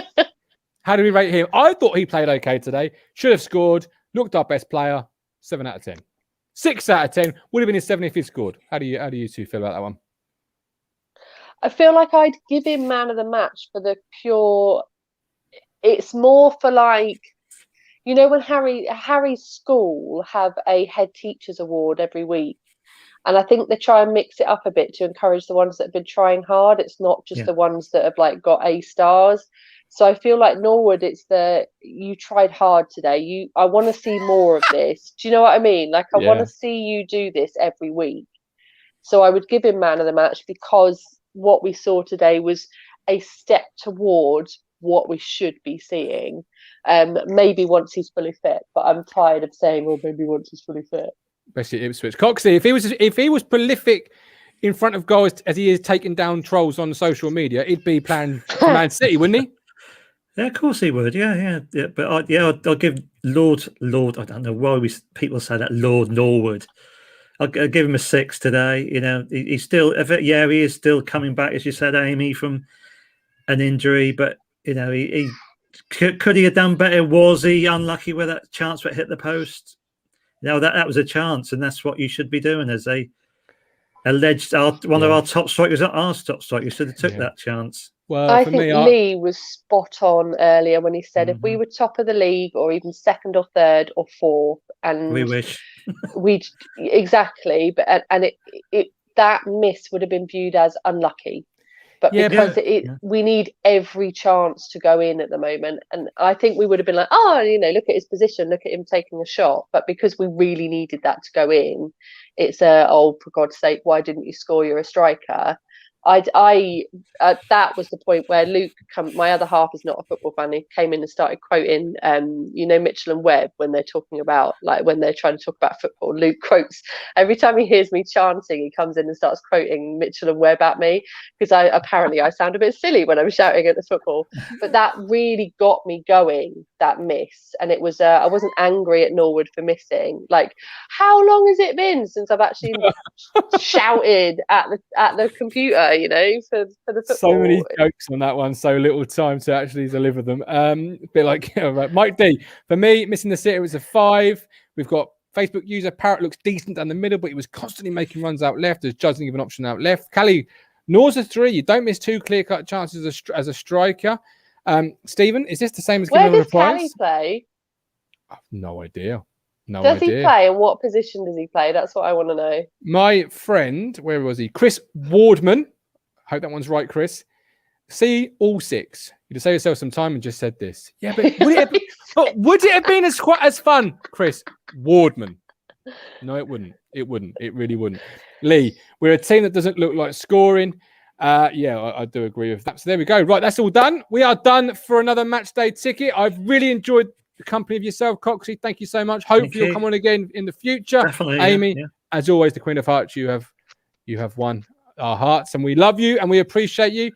How do we rate him? I thought he played okay today. Should have scored. Looked our best player. 7 out of 10. 6 out of 10 would have been his 7 if he scored. How do you two feel about that one? I feel like I'd give him man of the match for the pure. It's more for like, you know, when Harry's school have a head teachers award every week, and I think they try and mix it up a bit to encourage the ones that have been trying hard. It's not just the ones that have like got A stars. So I feel like Norwood, it's you tried hard today. I want to see more of this. Do you know what I mean? Like I want to see you do this every week. So I would give him man of the match because what we saw today was a step towards what we should be seeing. Maybe once he's fully fit, but I'm tired of saying, "Oh, maybe once he's fully fit." Especially Ipswich. Coxie, if he was prolific in front of goals as he is taking down trolls on social media, he'd be playing for Man City, wouldn't he? Yeah, of course he would. Yeah. But I'll give Lord. I don't know why people say that, Lord Norwood. I'll give him a 6 today. You know, he's still, he is still coming back, as you said, Amy, from an injury. But you know, he could he have done better? Was he unlucky with that chance that hit the post? No, that was a chance, and that's what you should be doing as a alleged one of our top strikers. Our top strikers should have took that chance. Well, I think Lee was spot on earlier when he said if we were top of the league or even second or third or fourth, and we wish exactly, but it that miss would have been viewed as unlucky. But because we need every chance to go in at the moment, and I think we would have been like, look at his position, look at him taking a shot. But because we really needed that to go in, it's for God's sake, why didn't you score? You're a striker. That was the point where Luke, my other half is not a football fan, he came in and started quoting, Mitchell and Webb when they're talking about, like when they're trying to talk about football. Luke quotes, every time he hears me chanting, he comes in and starts quoting Mitchell and Webb at me, because I sound a bit silly when I'm shouting at the football. But that really got me going, that miss. And it was, I wasn't angry at Norwood for missing. Like, how long has it been since I've actually shouted at the computer? For the football. So many jokes on that one, so little time to actually deliver them. A bit like Mike D. For me, missing the sitter was a 5. We've got Facebook user Parrott looks decent down the middle, but he was constantly making runs out left. As Judge didn't give an option out left. Callie, Nor's a 3. You don't miss 2 clear-cut chances as a striker. Stephen, is this the same as Where giving does Callie play? I have no idea. Does he play, and what position does he play? That's what I want to know. My friend, where was he? Chris Wardman. Hope that one's right, Chris. See all six. You just save yourself some time and just said this. Yeah, but would it have been as fun, Chris Wardman? No, it wouldn't. It wouldn't. It really wouldn't. Lee, we're a team that doesn't look like scoring. Yeah, I do agree with that. So there we go. Right, that's all done. We are done for another match day ticket. I've really enjoyed the company of yourself, Coxie. Thank you so much. Hopefully you'll come on again in the future. Definitely, Amy, yeah. as always, the Queen of Hearts, you have won our hearts, and we love you and we appreciate you.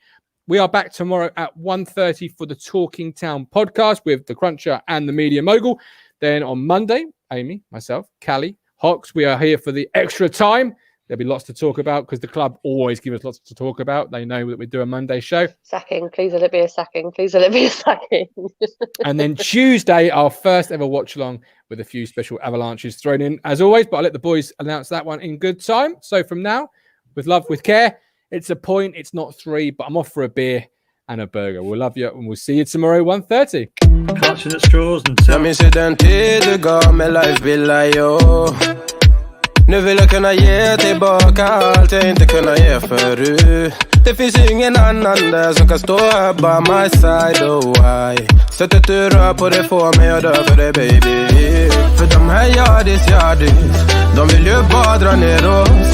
We are back tomorrow at 1:30 for the Talking Town podcast with the Cruncher and the Media Mogul. Then on Monday, Amy, myself, Callie, Hawks, we are here for the extra time. There'll be lots to talk about because the club always give us lots to talk about. They know that we do a Monday show. Sacking. Please let it be a sacking. Please let it be a sacking. And then Tuesday, our first ever watch along with a few special avalanches thrown in as always. But I'll let the boys announce that one in good time. So from now, with love, with care, it's a point. It's not 3, but I'm off for a beer and a burger. We'll love you and we'll see you tomorrow 1:30. Clutching at straws and Nu vill jag kunna ge tillbaka allt jag inte kunna ge förut. Det finns ingen annan där som kan stå här by my side, oh why. Sättet du rör på det får mig att dö för dig baby. För de här yardis, de vill ju bara dra ner oss.